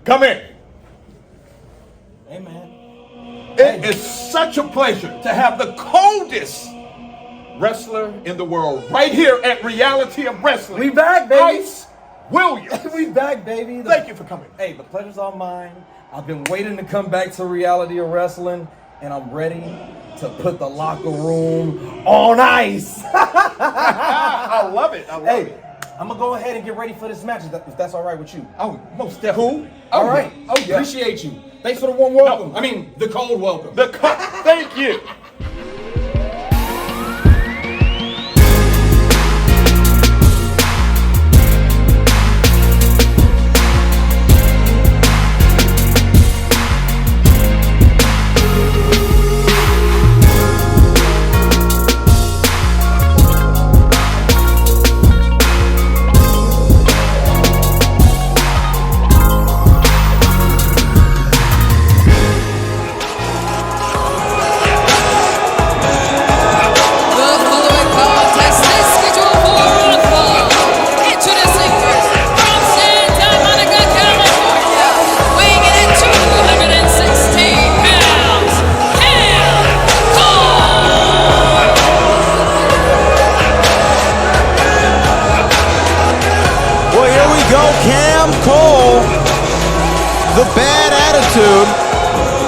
Come in. Hey, man. It is such a pleasure to have the coldest wrestler in the world right here at Reality of Wrestling. We back, baby. Ice Williams. We back, baby. Thank you for coming. Hey, the pleasure's all mine. I've been waiting to come back to Reality of Wrestling, and I'm ready to put the locker room on ice. I love it. I love it. I'm going to go ahead and get ready for this match, if that's all right with you. Oh, most definitely. Cool? All right. Oh, yeah. Appreciate you. Thanks for the warm welcome. I mean, the cold welcome. Thank you.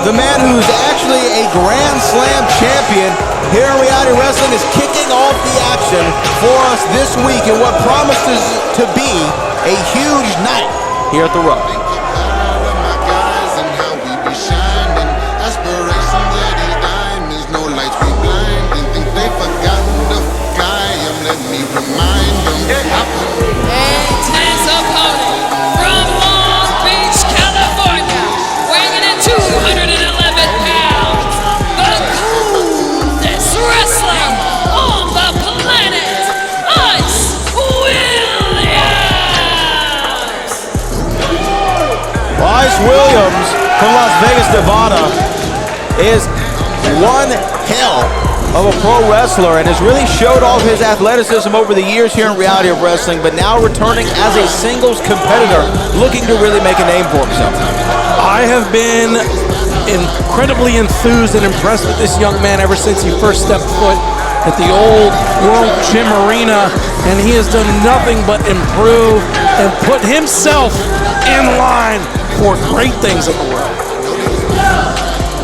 The man who's actually a Grand Slam champion here in Reality Wrestling is kicking off the action for us this week in what promises to be a huge night here at the Rock. Williams from Las Vegas, Nevada is one hell of a pro wrestler and has really showed off his athleticism over the years here in Reality of Wrestling, but now returning as a singles competitor looking to really make a name for himself. I have been incredibly enthused and impressed with this young man ever since he first stepped foot at the old World Gym Arena, and he has done nothing but improve and put himself in line for great things in the world.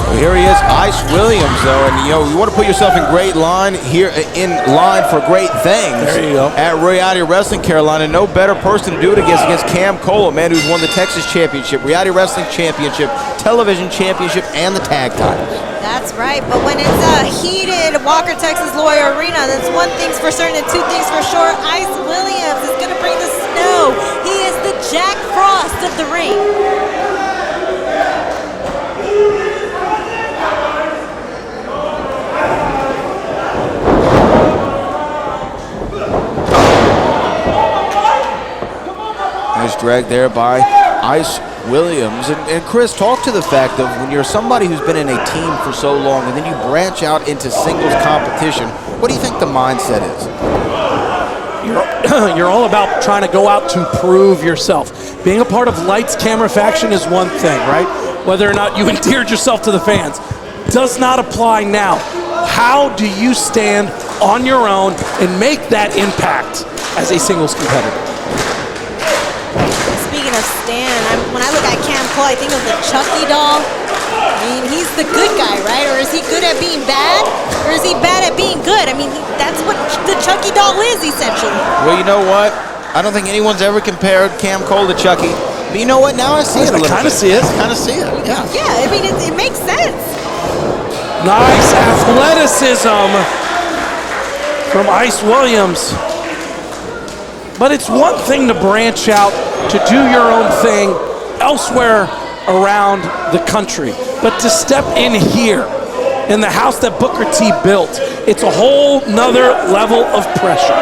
Well, here he is, Ice Williams, though, and you want to put yourself in great line here, in line for great things. There you go. At Reality Wrestling Carolina, no better person to do it against Cam Cole, a man who's won the Texas Championship, Reality Wrestling Championship, Television Championship, and the tag titles. That's right, but when it's a heated Walker, Texas Lawyer Arena, that's one thing's for certain and two things for sure. Ice Williams is going to bring the snow. He is the Jack Frost of the ring. Nice drag there by Ice Williams. And Chris, talk to the fact of when you're somebody who's been in a team for so long and then you branch out into singles competition, what do you think the mindset is? You're all about trying to go out to prove yourself. Being a part of Lights, Camera, Faction is one thing, right? Whether or not you endeared yourself to the fans does not apply now. How do you stand on your own and make that impact as a singles competitor? Speaking of Stan, when I look at Cam Cole, I think of the Chucky doll. I mean, he's the good guy, right? Or is he good at being bad? Or is he bad at being good? I mean, that's what the Chucky doll is, essentially. Well, you know what? I don't think anyone's ever compared Cam Cole to Chucky. But you know what? Now I see it a little bit. I kind of see it. Yeah. Yeah, I mean, it makes sense. Nice athleticism from Ice Williams. But it's one thing to branch out, to do your own thing elsewhere around the country. But to step in here, in the house that Booker T built, it's a whole nother level of pressure.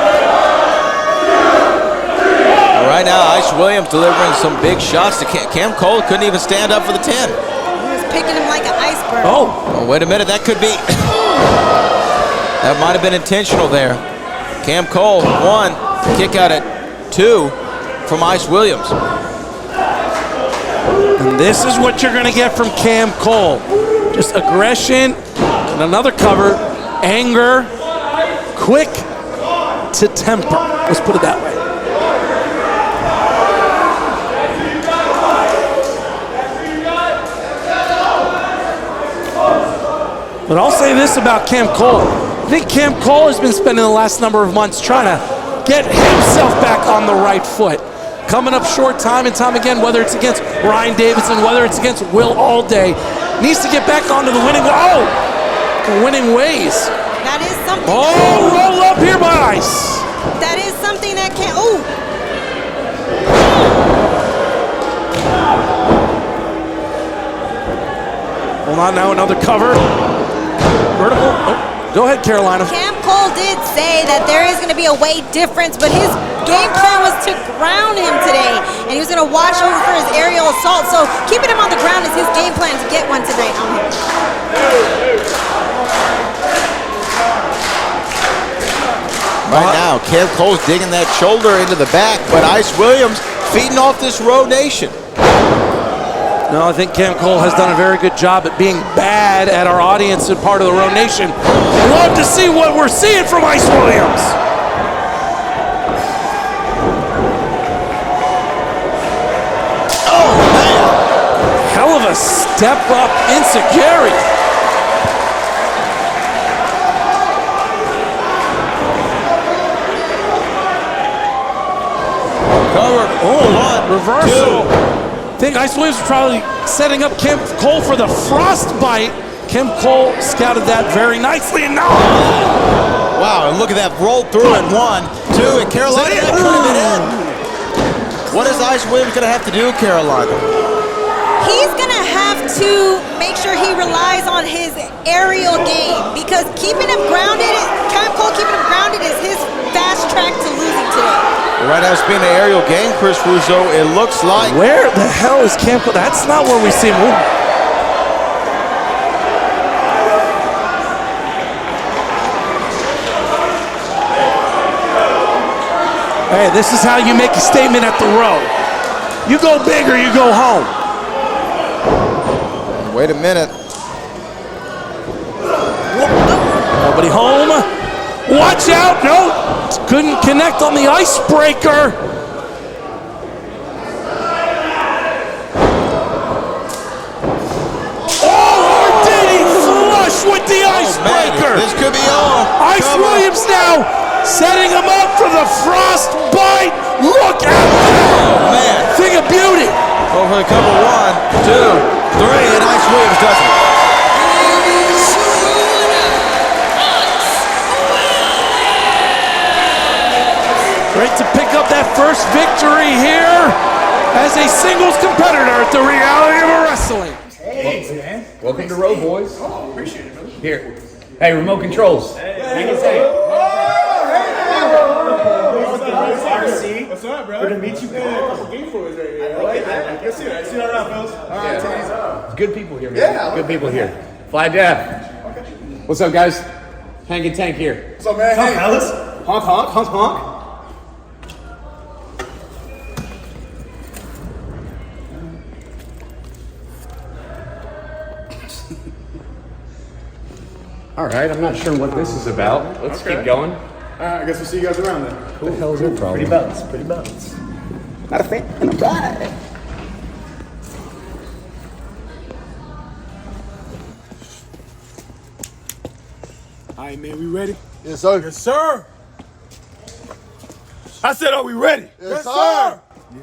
Right now, Ice Williams delivering some big shots to Cam Cole. Couldn't even stand up for the 10. He was picking him like an iceberg. Oh, wait a minute. That could be. That might have been intentional there. Cam Cole, 1. Kick out at 2 from Ice Williams. And this is what you're going to get from Cam Cole. Just aggression and another cover, anger, quick to temper. Let's put it that way. But I'll say this about Cam Cole. I think Cam Cole has been spending the last number of months trying to get himself back on the right foot. Coming up short time and time again, whether it's against Ryan Davidson, whether it's against Will Allday. Needs to get back onto the winning ways. That is something. Oh, roll up here by Ice. That is something that can. Oh. Hold on now, another cover. Vertical. Oh, go ahead, Carolina. Cam Cole did say that there is going to be a weight difference, but his game plan was to ground him today, and he was going to watch over for his aerial assault. So keeping him on the ground is his game plan to get one today on him. Right now, Cam Cole's digging that shoulder into the back, but Ice Williams feeding off this Row Nation. No, I think Cam Cole has done a very good job at being bad at our audience and part of the Row Nation. Love to see what we're seeing from Ice Williams. Oh, man. Hell of a step up enziguri. Covered. Oh, one. Reversal. Two. I think Ice Williams was probably setting up Cam Cole for the frostbite. Cam Cole scouted that very nicely, and now. Wow, and look at that, rolled through in 1, 2, and Carolina, that could have been it. What is Ice Williams going to have to do, Carolina? He's going to have to make sure he relies on his aerial game, because keeping him grounded, Cam Cole keeping him grounded is his fast track to losing today. Right now, it's been an aerial game, Chris Russo. It looks like. Where the hell is Cam Cole? That's not where we see him move. Hey, this is how you make a statement at the Row. You go big or you go home. Wait a minute. Nobody home. Watch out. No. Couldn't connect on the icebreaker. Oh, did he flush with the icebreaker? This could be all. Ice Williams now setting him up for the frostbite. Look out. Oh, man. Thing of beauty. Over the cover, 1, 2, 3, and Ice Williams does it. Great to pick up that first victory here as a singles competitor at the Reality of Wrestling. Hey, man. Welcome to Row, boys. Oh, appreciate it, brother. Here. Hey, remote controls. Hang it tight. What's up, bro? Good to meet you. A couple game boys right here. I like that. Let's see that. See that around, fellas. All right, Yeah. Good people here, man. Yeah. Good people here. Fly Def. Okay. What's up, guys? Hank and Tank here. What's up, man? What's up, Hey. fellas? Honk, honk, honk, honk. All right, I'm not sure what this is about. Let's keep going. All right, I guess we'll see you guys around then. What the hell is your problem? Pretty bounce, pretty bounce. Not a fan, I'm right. All right, man, we ready? Yes, sir. Yes, sir. I said, are we ready? Yes, sir. Yeah.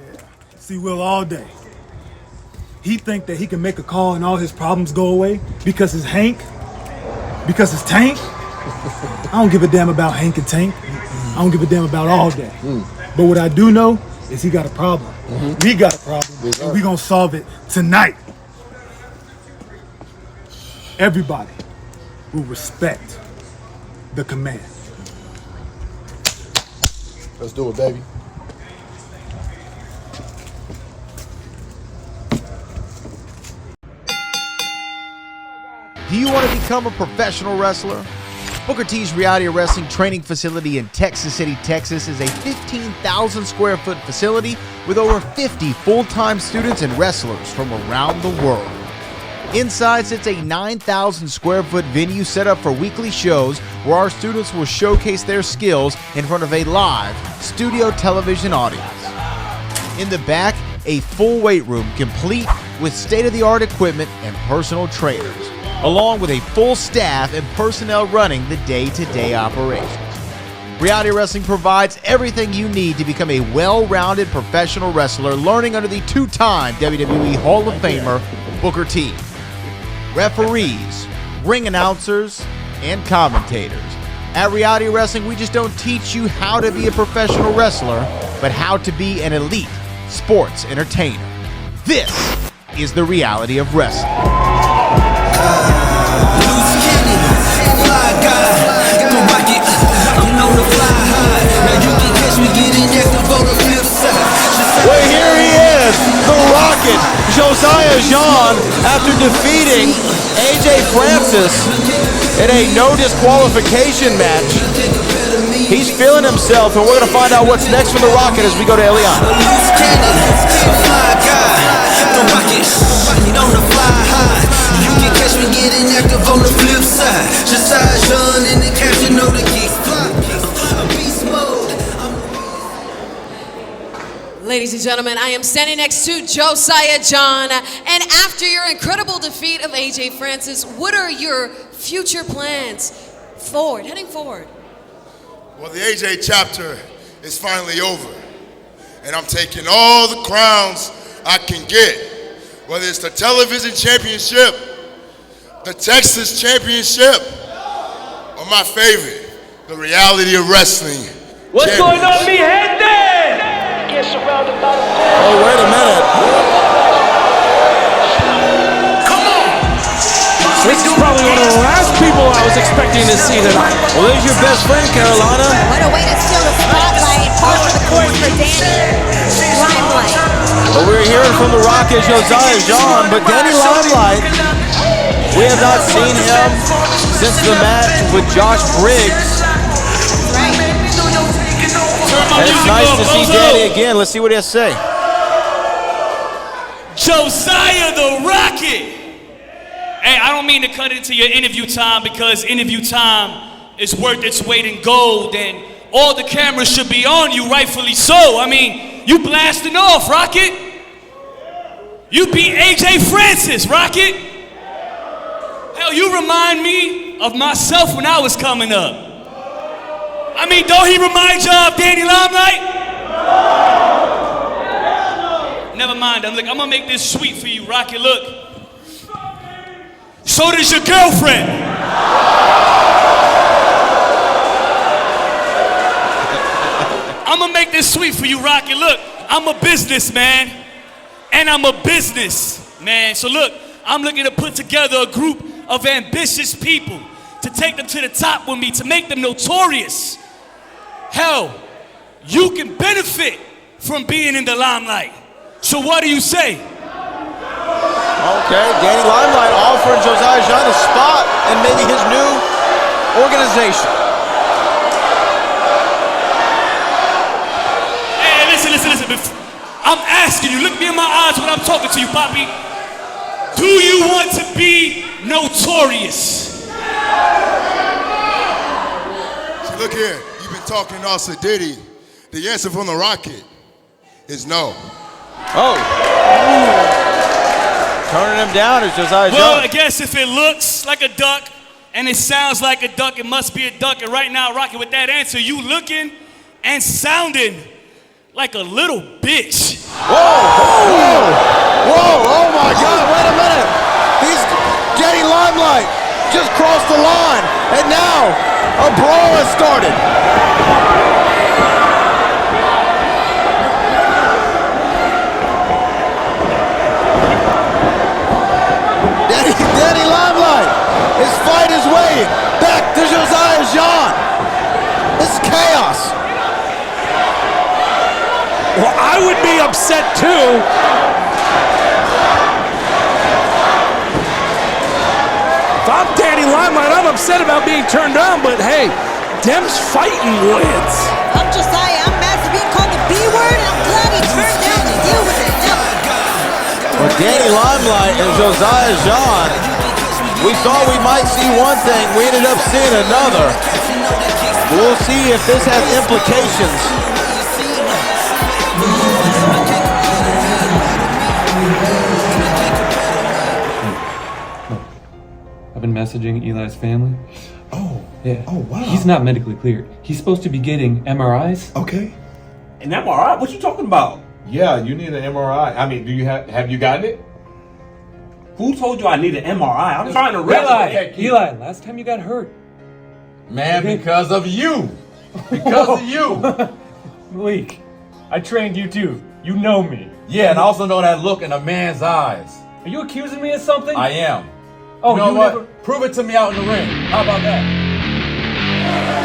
See Will all day. He think that he can make a call and all his problems go away because it's Hank, because it's Tank. I don't give a damn about Hank and Tank. I don't give a damn about all day. But what I do know is he got a problem. We got a problem, and we gonna solve it tonight. Everybody will respect the command. Let's do it, baby. Do you want to become a professional wrestler? Booker T's Reality Wrestling training facility in Texas City, Texas is a 15,000 square foot facility with over 50 full-time students and wrestlers from around the world. Inside sits a 9,000 square foot venue set up for weekly shows where our students will showcase their skills in front of a live studio television audience. In the back, a full weight room complete with state-of-the-art equipment and personal trainers, along with a full staff and personnel running the day-to-day operations. Reality Wrestling provides everything you need to become a well-rounded professional wrestler, learning under the two-time WWE Hall of Famer, Booker T. Referees, ring announcers, and commentators. At Reality Wrestling, we just don't teach you how to be a professional wrestler, but how to be an elite sports entertainer. This is the reality of wrestling. Well, here he is, the Rocket, Josiah Jean, after defeating AJ Francis in a no disqualification match. He's feeling himself, and we're going to find out what's next for the Rocket as we go to Eliana. You can catch me getting active on the flip side. Josiah Jean in the caption, know the kicks fly. Beast mode. Ladies and gentlemen, I am standing next to Josiah Jean. And after your incredible defeat of AJ Francis, what are your future plans heading forward? Well, the AJ chapter is finally over. And I'm taking all the crowns I can get. Whether it's the television championship, the Texas championship, or my favorite, the reality of wrestling. What's going on, me head there? Oh, wait a minute. Come on! This is probably one of the last people I was expecting to see tonight. Well, there's your best friend, Carolina. What a way to steal the spotlight. Par for the course for Danny. Limelight. Well, we're hearing from the Rocket, Josiah Jean, but Danny Limelight, we have not seen him since the match with Josh Briggs. And it's nice to see Danny again. Let's see what he has to say. Josiah the Rocket! Hey, I don't mean to cut into your interview time because interview time is worth its weight in gold and all the cameras should be on you, rightfully so. I mean, you blasting off, Rocket. You beat AJ Francis, Rocket. Hell, you remind me of myself when I was coming up. I mean, don't he remind you of Danny Limelight? Never mind, I'm gonna make this sweet for you, Rocket. Look. So does your girlfriend. I'm gonna make this sweet for you, Rocket. Look, I'm a businessman, and I'm a businessman. So look, I'm looking to put together a group of ambitious people to take them to the top with me, to make them notorious. Hell, you can benefit from being in the limelight. So what do you say? Okay, Danny Limelight offering Josiah Jean a spot and maybe his new organization. Hey, listen. I'm asking you, look me in my eyes when I'm talking to you, Poppy. Do you want to be notorious? See, look here, you've been talking all Diddy. The answer from the Rocket is no. Oh. Turning him down is Josiah Jean. Well, I guess if it looks like a duck and it sounds like a duck, it must be a duck. And right now, Rocket, with that answer, you looking and sounding like a little bitch. Whoa, oh my God, wait a minute. Danny Limelight just crossed the line, and now a brawl has started. Danny Limelight is fighting his way back to Josiah Jean. This is chaos. Well, I would be upset too. If I'm Danny Limelight, I'm upset about being turned down, but hey, Dem's fighting wins. I'm Josiah. I'm mad for being called the B word, and I'm glad he turned down to deal with it. Well, Danny Limelight and Josiah Jean, we thought we might see one thing. We ended up seeing another. We'll see if this has implications. I've been messaging Eli's family. Oh. Yeah. Oh, wow. He's not medically cleared. He's supposed to be getting MRIs. Okay. An MRI? What you talking about? Yeah, you need an MRI. I mean, do you have you gotten it? Who told you I need an MRI? I'm trying to rest. Eli, last time you got hurt. Man, because of you. Because of you. Malik, I trained you too. You know me. Yeah, and I also know that look in a man's eyes. Are you accusing me of something? I am. Oh, you know what? never... Prove it to me out in the ring. How about that?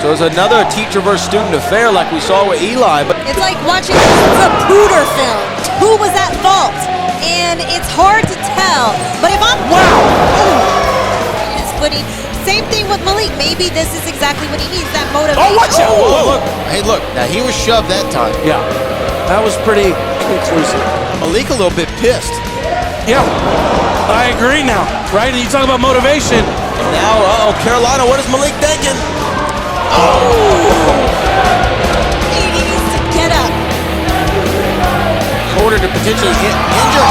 So it's another teacher versus student affair like we saw with Eli. But It's like watching the Pooter film. Who was at fault? And it's hard to tell. But if I'm his footing, same thing with Malik. Maybe this is exactly what he needs, that motivation. Oh, watch out! Whoa, look. Hey, look. Now, he was shoved that time. Yeah, that was pretty conclusive. Malik a little bit pissed. Yeah, I agree now, right? You talk about motivation. And now, Carolina, what is Malik thinking? Oh! He needs to get up. Order to potentially get injured.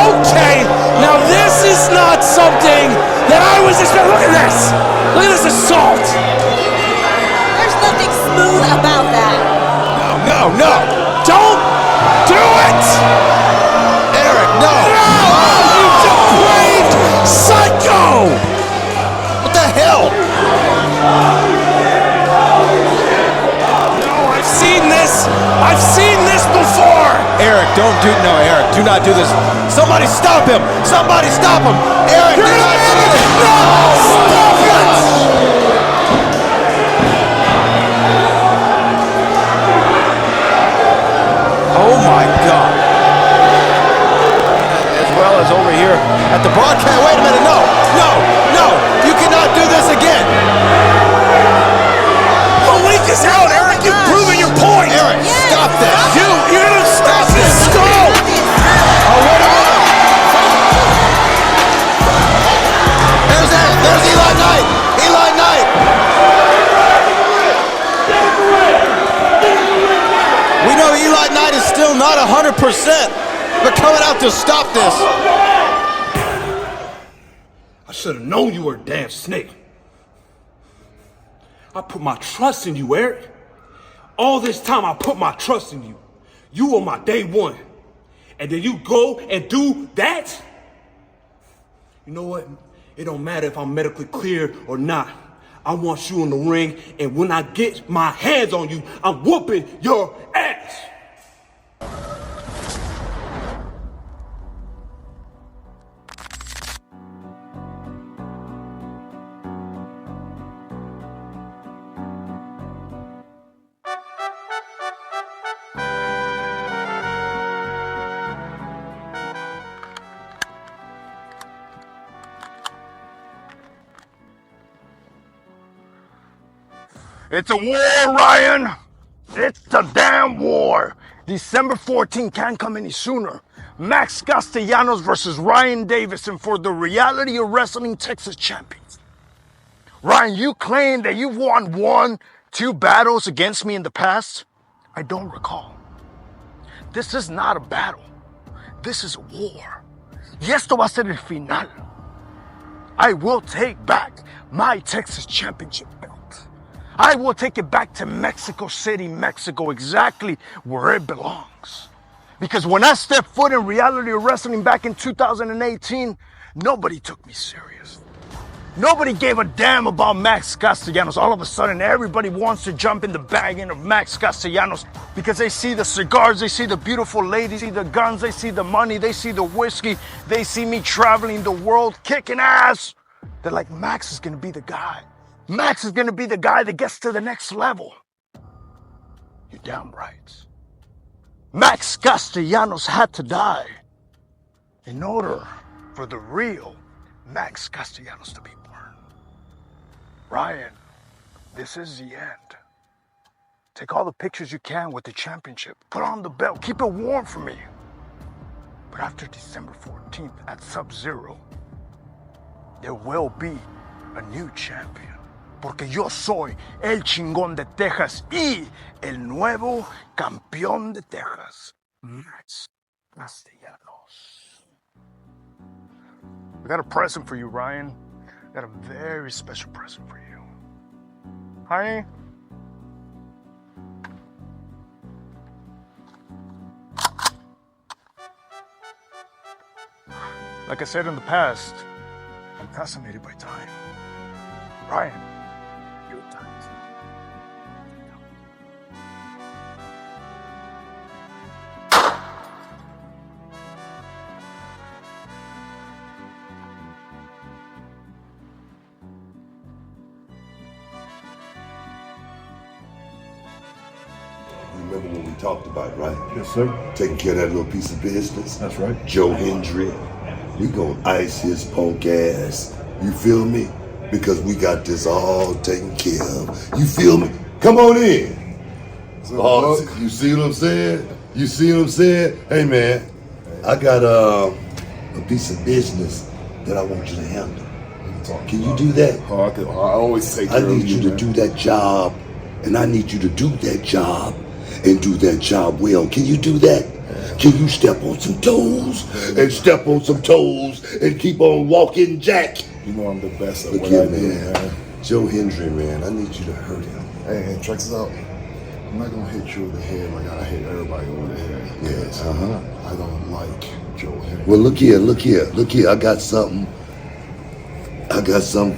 Okay, now this is not something that I was expecting. Look at this. Look at this assault. There's nothing smooth about that. No. Don't do it. Erik, no. You depraved psycho. What the hell? No, I've seen this. I've seen this before. Erik, Erik, do not do this. Somebody stop him. Somebody stop him. Erik, do not do this. No, stop it. Oh my God. As well as over here at the broadcast. Wait a minute, no. You cannot do this again. Malik is out, Erik. You've proven your point. Erik, stop this. You're gonna stop this skull. Oh, wait a minute. There's Eli Knight. Eli Knight. We know Eli Knight is still not 100%, but coming out to stop this. I should have known you were a damn snake. I put my trust in you, Erik. All this time I put my trust in you. You were my day one. And then you go and do that? You know what? It don't matter if I'm medically cleared or not. I want you in the ring, and when I get my hands on you, I'm whooping your ass. It's a war, Ryan. It's a damn war. December 14 can't come any sooner. Max Castellanos versus Ryan Davison for the Reality of Wrestling Texas Champions. Ryan, you claim that you've won 2 battles against me in the past. I don't recall. This is not a battle. This is a war. Y esto va a ser el final. I will take back my Texas Championship belt. I will take it back to Mexico City, Mexico, exactly where it belongs. Because when I stepped foot in Reality of Wrestling back in 2018, nobody took me serious. Nobody gave a damn about Max Castellanos. All of a sudden, everybody wants to jump in the wagon of Max Castellanos because they see the cigars, they see the beautiful ladies, they see the guns, they see the money, they see the whiskey, they see me traveling the world, kicking ass. They're like, Max is gonna be the guy. Max is gonna be the guy that gets to the next level. You're damn right. Max Castellanos had to die in order for the real Max Castellanos to be born. Ryan, this is the end. Take all the pictures you can with the championship. Put on the belt. Keep it warm for me. But after December 14th at Sub-Zero, there will be a new champion. Porque yo soy el chingón de Texas y el nuevo campeón de Texas, Max Castellanos. We got a present for you, Ryan. We got a very special present for you. Honey? Like I said in the past, I'm fascinated by time. Ryan, you're time. Remember what we talked about, right? Yes, sir. Taking care of that little piece of business. That's right. Joe Hendry. We gonna ice his punk ass. You feel me? Because we got this all taken care of. You feel me? Come on in. Oh, you see what I'm saying? You see what I'm saying? Hey man, I got a piece of business that I want you to handle. Can you do that? I always take care I need of you to do that job, and I need you to do that job and do that job well. Can you do that? Can you step on some toes and step on some toes and keep on walking, Jack? You know I'm the best at Look what here, I do, man. man. Joe Hendry, man, I need you to hurt him. Hey, check this out. I'm not gonna hit you over the head like I hit everybody over the head. Yes, I don't like Joe Hendry. Well, look here. I got something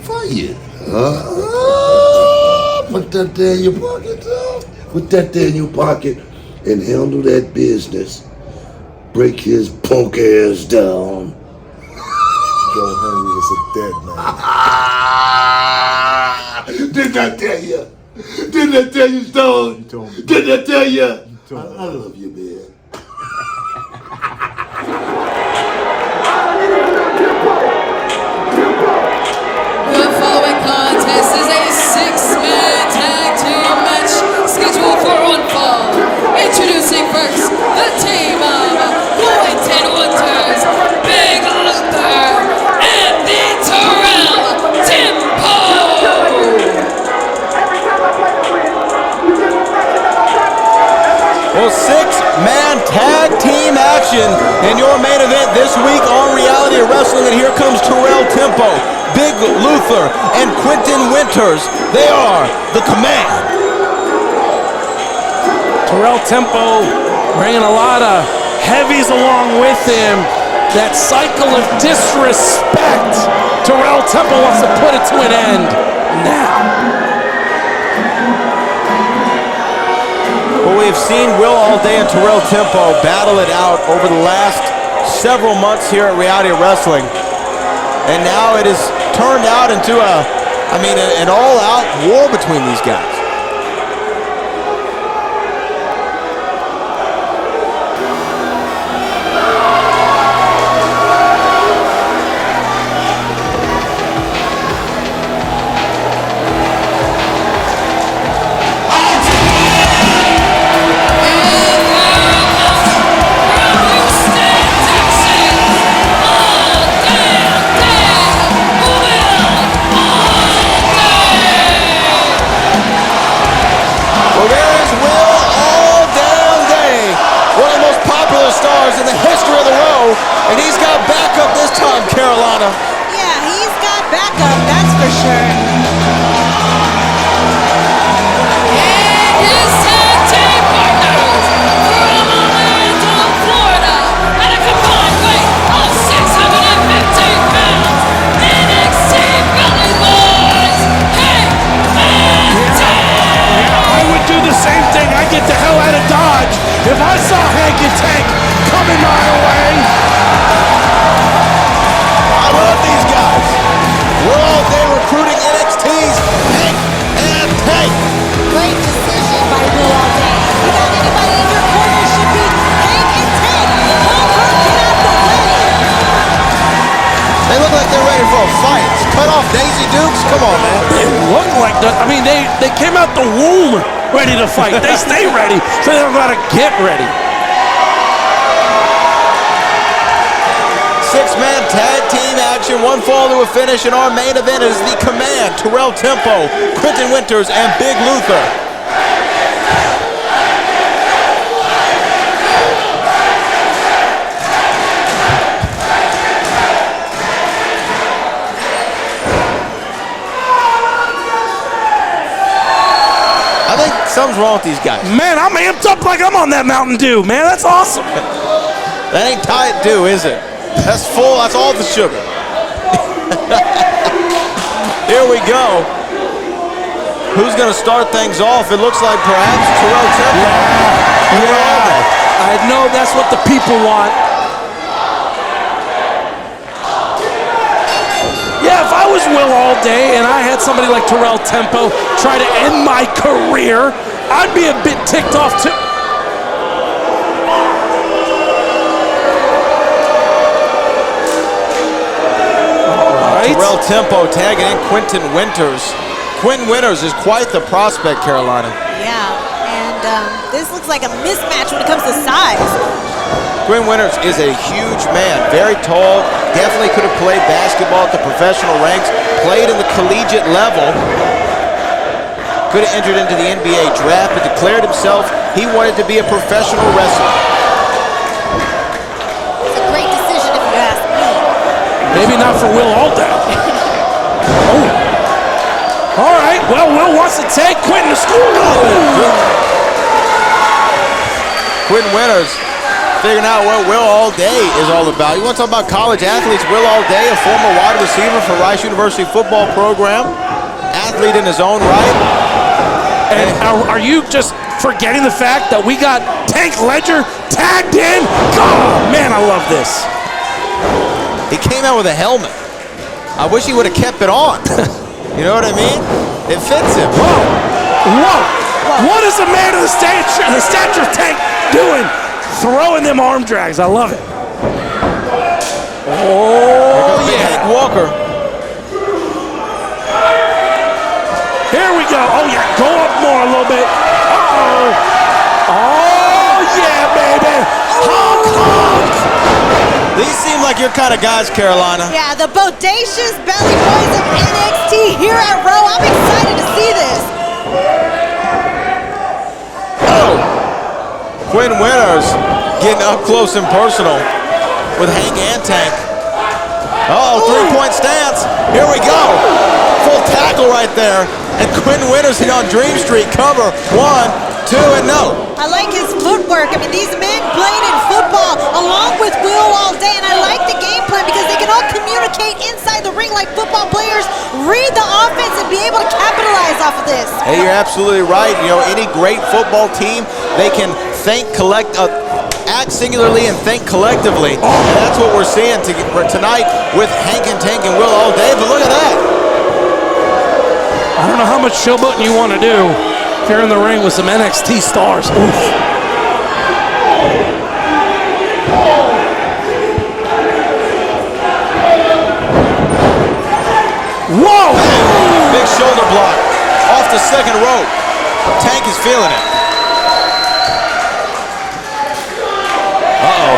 for you. Put that there in your pocket, Put that there in your pocket and handle that business. Break his punk ass down. Joe Hendry is a dead man. Didn't I tell you? Didn't I tell you, Stone? You told me. Didn't I tell you? I love you, man. The following contest is a 6-man tag team match scheduled for one fall. Introducing first the team of Quentin Winters, Big Luther, and the Terrell Tempo. Well, 6-man tag team action in your main event this week on Reality Wrestling, and here comes Terrell Tempo, Big Luther, and Quentin Winters. They are the Command. Terrell Tempo bringing a lot of heavies along with him. That cycle of disrespect. Terrell Tempo wants to put it to an end now. Well, we've seen Will Allday and Terrell Tempo battle it out over the last several months here at Reality Wrestling. And now it has turned out into an all-out war between these guys. Come on, man. They look like they came out the womb ready to fight. They stay ready, so they don't gotta get ready. Six-man tag team action, one fall to a finish, and our main event is the Command, Terrell Tempo, Quentin Winters, and Big Luther. I think something's wrong with these guys. Man, I'm amped up like I'm on that Mountain Dew, man. That's awesome. That ain't Diet Dew, is it? That's full, that's all the sugar. Here we go. Who's going to start things off? It looks like perhaps Terrell Tempo. Yeah. I know that's what the people want. Yeah, if I was Will Allday and I had somebody like Terrell Tempo try to end my career, I'd be a bit ticked off too. Terrell Tempo tagging in Quentin Winters. Quentin Winters is quite the prospect, Carolina. Yeah, and this looks like a mismatch when it comes to size. Quentin Winters is a huge man, very tall, definitely could have played basketball at the professional ranks, played in the collegiate level, could have entered into the NBA draft, but declared himself he wanted to be a professional wrestler. It's a great decision if you ask me. Maybe not for Will Allday. Oh. All right, well, Will wants to take Quentin to school a little bit. Quentin Winters figuring out what Will Allday is all about. You want to talk about college athletes? Will Allday, a former wide receiver for Rice University football program, athlete in his own right. And are you just forgetting the fact that we got Tank Ledger tagged in? Oh, man, I love this. He came out with a helmet. I wish he would have kept it on. You know what I mean? It fits him. Whoa. Whoa. What is the man of the stature of Tank doing? Throwing them arm drags. I love it. Oh, yeah. Hank Walker. Here we go. Oh, yeah. Go up more a little bit. Uh-oh. Oh, yeah, baby. Honk, honk. These seem like your kind of guys, Carolina. Yeah, the bodacious belly boys of NXT here at Raw. I'm excited to see this. Oh! Quentin Winters getting up close and personal with Hank and Tank. Oh, three-point stance. Here we go. Full tackle right there. And Quentin Winters hit on Dream Street. Cover. 1, 2, and no. I like his footwork. I mean, these men played in football along with Will Allday, and I like the game plan because they can all communicate inside the ring like football players, read the offense, and be able to capitalize off of this. Hey, you're absolutely right. You know, any great football team, they can act singularly and think collectively. And that's what we're seeing tonight with Hank and Tank and Will Allday. But look at that. I don't know how much showboating you want to do if you're in the ring with some NXT stars. Oof. Whoa! Big shoulder block off the second rope. Tank is feeling it. Uh-oh.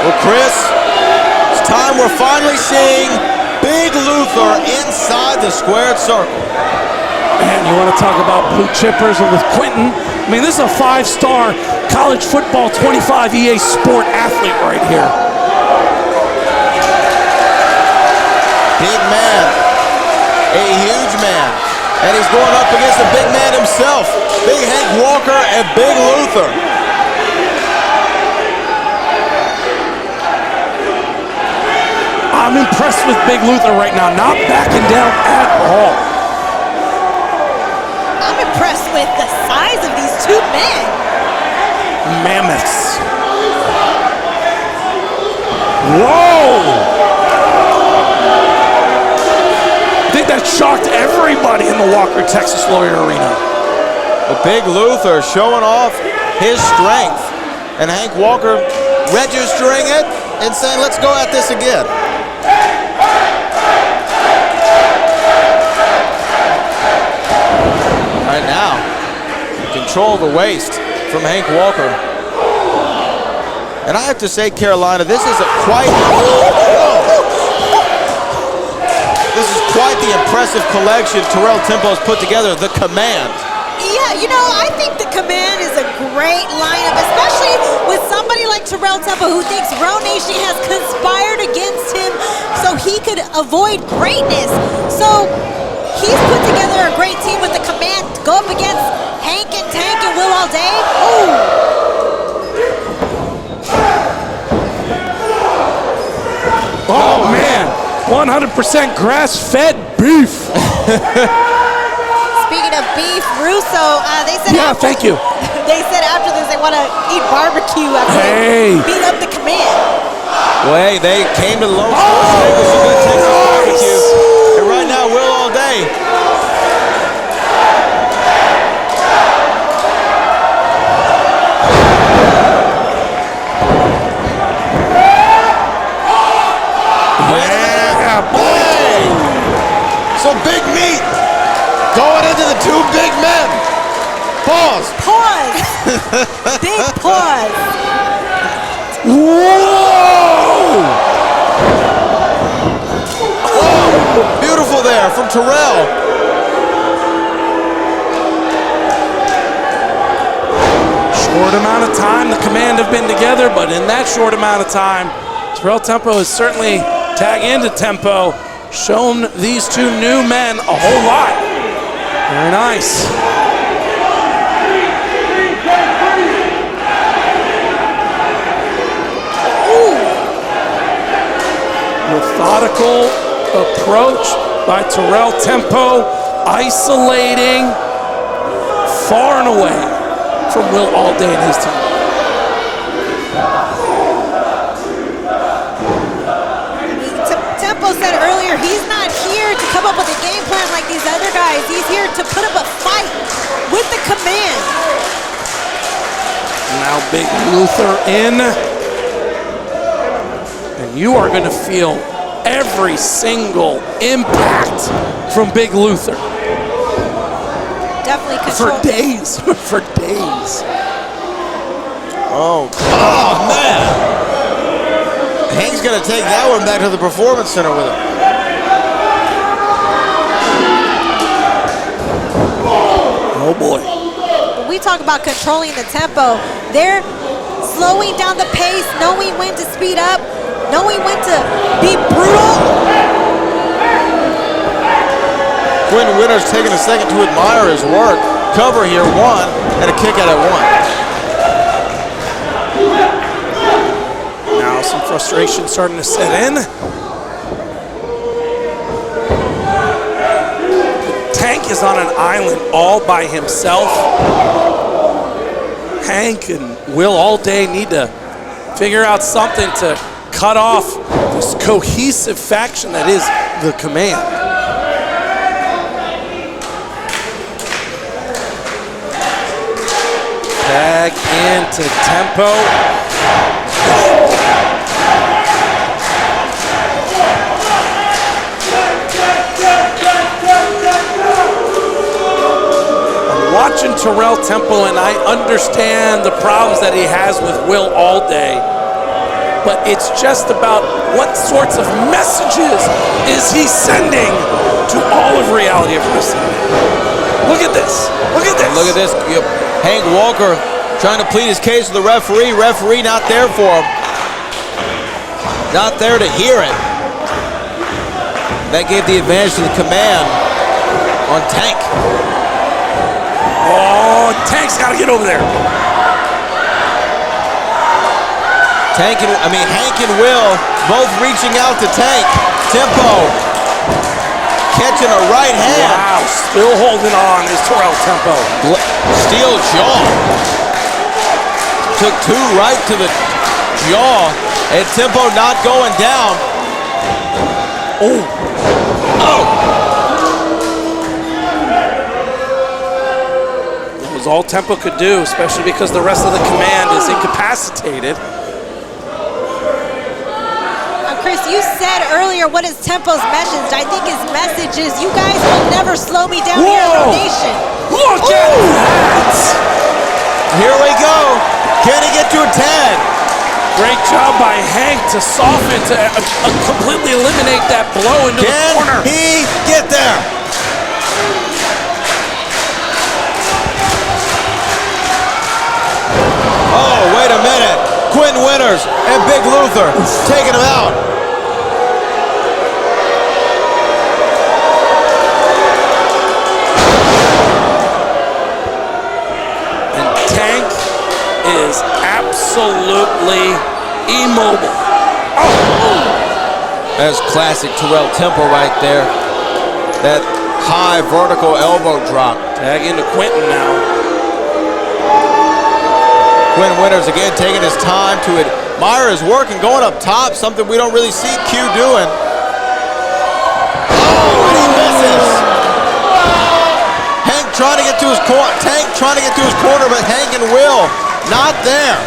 Well, Chris, it's time we're finally seeing Big Luther inside the squared circle. Man, you want to talk about blue chippers with Quentin? I mean, this is a 5-star college football 25 EA Sport athlete right here. Big man, a huge man, and he's going up against the big man himself, Big Hank Walker and Big Luther. I'm impressed with Big Luther right now, not backing down at all. I'm impressed with the size of these two men. Mammoths. Whoa! I think that shocked everybody in the Walker Texas Lawyer Arena. Well, Big Luther showing off his strength, and Hank Walker registering it and saying, let's go at this again. control of the waist from Hank Walker. And I have to say, Carolina, this is quite the impressive collection Terrell Tempo has put together, the Command. Yeah, you know, I think the Command is a great lineup, especially with somebody like Terrell Tempo who thinks Raw Nation has conspired against him so he could avoid greatness. So he's put together a great team with the Command to go up against Hank and Tank and Will Allday. Ooh. Oh man, 100% grass-fed beef. Speaking of beef, Russo, they said thank you. They said after this they want to eat barbecue after they beat up the Command. Well, hey, they came to the Lone Sports Steak with some good Texas barbecue. And right now, Will Allday. Yeah, boy! Some big meat going into the two big men. Pause. Pause. Big pause. Whoa! Oh, beautiful there from Terrell. Short amount of time, the Command have been together, but in that short amount of time, Terrell Tempo has certainly tagged into Tempo, shown these two new men a whole lot. Very nice. Methodical approach by Terrell Tempo, isolating far and away from Will Allday and his team. Tempo said earlier he's not here to come up with a game plan like these other guys. He's here to put up a fight with the Command. Now Big Luther in. And you are going to feel every single impact from Big Luther. Definitely control. For days. For days. Oh, man. Hank's going to take that one back to the Performance Center with him. Oh, boy. When we talk about controlling the tempo, they're slowing down the pace, knowing when to speed up, knowing when to be brutal. Quinn Winter's taking a second to admire his work. Cover here, one, and a kick out at one. Now some frustration starting to set in. Tank is on an island all by himself. Hank and Will Allday need to figure out something to cut off this cohesive faction that is the Command. Tag into Tempo. I'm watching Terrell Tempo and I understand the problems that he has with Will Allday. But it's just about what sorts of messages is he sending to all of reality of wrestling. Look at this. Look at this. Look at this. Hank Walker trying to plead his case with the referee. Referee not there for him. Not there to hear it. That gave the advantage to the Command on Tank. Oh, Tank's got to get over there. Hank and Will both reaching out to Tank. Tempo catching a right hand. Wow, still holding on is Terrell Tempo. Steel jaw. Took two right to the jaw. And Tempo not going down. Oh. It was all Tempo could do, especially because the rest of the Command is incapacitated. Chris, you said earlier what is Tempo's message. I think his message is, you guys will never slow me down here in the nation. Look at that! Here we go. Can he get to a tag? Great job by Hank to soften, to completely eliminate that blow into the corner. Can he get there? Oh, wait a minute. Quinn Winters and Big Luther taking him out. And Tank is absolutely immobile. Oh. That's classic Terrell Temple right there. That high vertical elbow drop. Tag into Quentin now. Quinn Winters again taking his time to admire his work and going up top, something we don't really see Q doing. Oh, and he misses. Hank trying to get to his corner. Tank trying to get to his corner, but Hank and Will not there.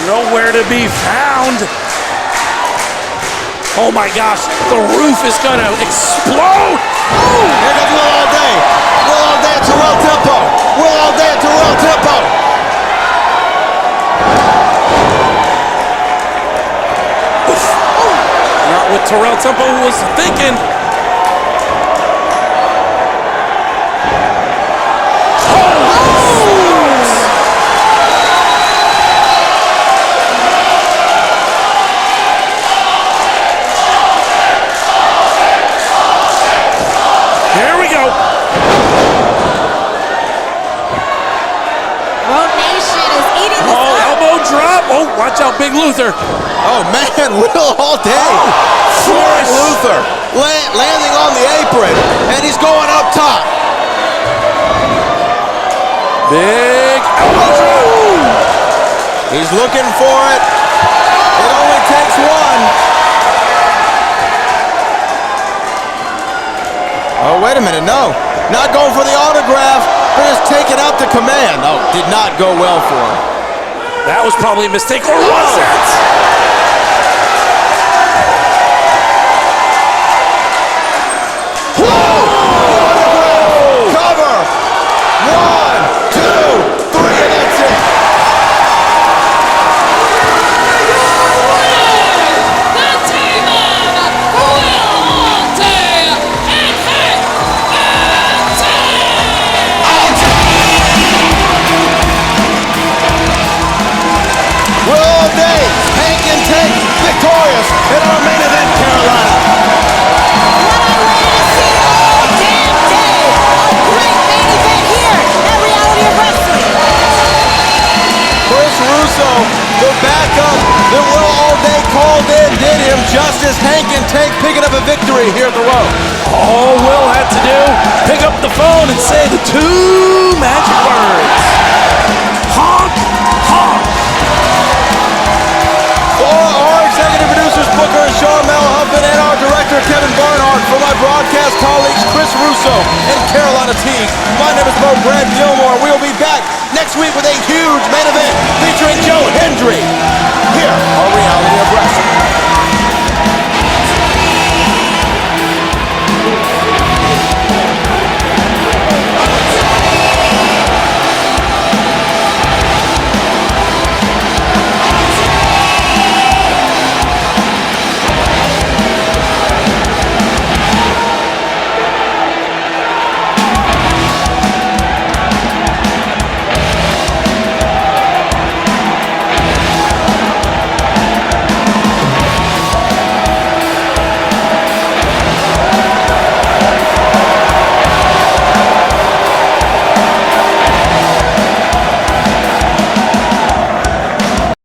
Nowhere to be found. Oh my gosh, the roof is gonna explode. Oh, here comes Will Allday. Will Allday at Terrell Tempo. Will Allday at Terrell Tempo. Not what Terrell Tempo was thinking. Here we go. Road Nation is eating this up. Elbow drop. Oh, watch out, Big Luther. Oh man, Will Allday. Big Luther landing on the apron, and he's going up top. Big elbow drop. He's looking for it. It only takes one. Oh, wait a minute, no. Not going for the autograph, but just taking out the command. Oh, did not go well for him. That was probably a mistake, or was it? Cover! 1, 2, 3, and that's it. The team of Will Allday and Hank and Will Allday, Hank and Tank, victorious in our main event, Carolina. Chris Russo, the backup that Will Allday called in, did him justice. Hank and Tank picking up a victory here at the Row. All Will had to do, pick up the phone and say the two magic words. Honk, honk. For our executive producers, Booker and Charmel Huffman, and our director, Kevin Barnard, for my broadcast colleagues, Chris Russo and Carolina Teague, my name is Brad Gilmore. We'll be back next week with a huge main event featuring Joe Hendry here